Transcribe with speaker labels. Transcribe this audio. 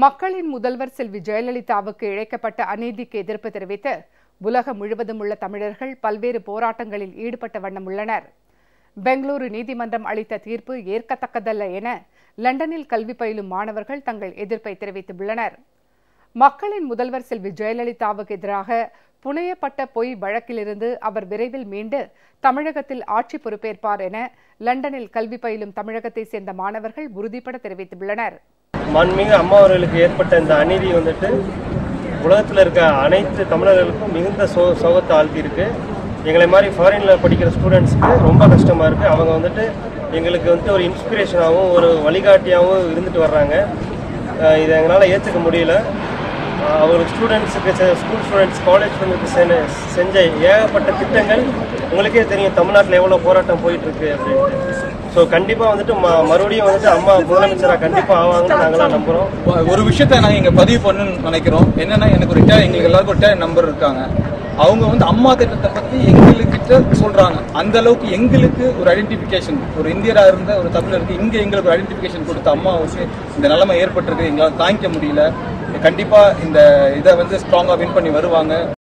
Speaker 1: மக்களின் முதல்வர் செல்வி ஜெயலலிதாவுக்கு இழைக்கப்பட்ட அநீதிக்கு எதிர்ப்பு தெரிவித்து உலகம் முழுவதும் உள்ள தமிழர்கள் பல்வேறு போராட்டங்களில் ஈடுபட்ட வண்ணம் உள்ளனர். பெங்களூரு நீதிமன்றம் அளித்த தீர்ப்பு ஏற்கத்தக்கதல்ல என லண்டனில் கல்வி பயிலும் மாணவர்கள் தங்கள் எதிர்ப்பை தெரிவித்துள்ளனர். மக்களின் முதல்வர் செல்வி ஜெயலலிதாவுக்கு எதிராக புனையப்பட்ட பொய் வழக்கிலிருந்து அவர் விரைவில் மீண்டு தமிழகத்தில் ஆட்சி பொறுப்பேற்பார் என லண்டனில் கல்வி பயிலும் தமிழகத்தை சேர்ந்த மாணவர்கள் உறுதிபட தெரிவித்துள்ளனர்.
Speaker 2: மாண்புமிகு அம்மா அவர்களுக்கு ஏற்பட்ட இந்த அநீதி உலகத்தில் இருக்க அனைத்து தமிழர்களுக்கும் மிகுந்த சோகத்தை ஆழ்த்தியிருக்கு. எங்களை மாதிரி ஃபாரினில் படிக்கிற ஸ்டூடெண்ட்ஸ்க்கு ரொம்ப கஷ்டமாக இருக்குது. அவங்க எங்களுக்கு ஒரு இன்ஸ்பிரேஷனாகவும் ஒரு வழிகாட்டியாகவும் இருந்துட்டு வர்றாங்க. இதை எங்களால் ஏற்றுக்க முடியல. அவங்களுக்கு ஸ்டூடெண்ட்ஸுக்கு ஸ்கூல் ஸ்டூடெண்ட்ஸ் காலேஜ் ஸ்டூடெண்ட்ஸுக்கு செஞ்ச ஏகப்பட்ட திட்டங்கள் உங்களுக்கே தெரியும். தமிழ்நாட்டில் எவ்வளோ போராட்டம் போயிட்டுருக்கு அப்படின்ட்டு. ஸோ கண்டிப்பாக மறுபடியும் அம்மா முதலமைச்சராக கண்டிப்பாக ஆவாங்கன்னு நாங்களாம் நம்புகிறோம்.
Speaker 3: ஒரு விஷயத்த நாங்கள் இங்கே பதிவு பண்ணணும்னு நினைக்கிறோம். என்னென்னா, எங்களுக்கு எல்லாருக்கும் ஒரு நம்பர் இருக்காங்க. அவங்க அம்மா திட்டத்தை பற்றி எங்ககிட்ட சொல்கிறாங்க. அந்த அளவுக்கு எங்களுக்கு ஒரு ஐடென்டிஃபிகேஷன், ஒரு இந்தியராக இருந்த ஒரு தமிழருக்கு இங்கே எங்களுக்கு ஒரு ஐடென்டிஃபிகேஷன் கொடுத்த அம்மாவுக்கு இந்த நிலைமை ஏற்பட்டிருக்கு. எங்களால் தாங்கிக்க முடியல. கண்டிப்பாக இந்த இதை ஸ்ட்ராங்காக வின் பண்ணி வருவாங்க.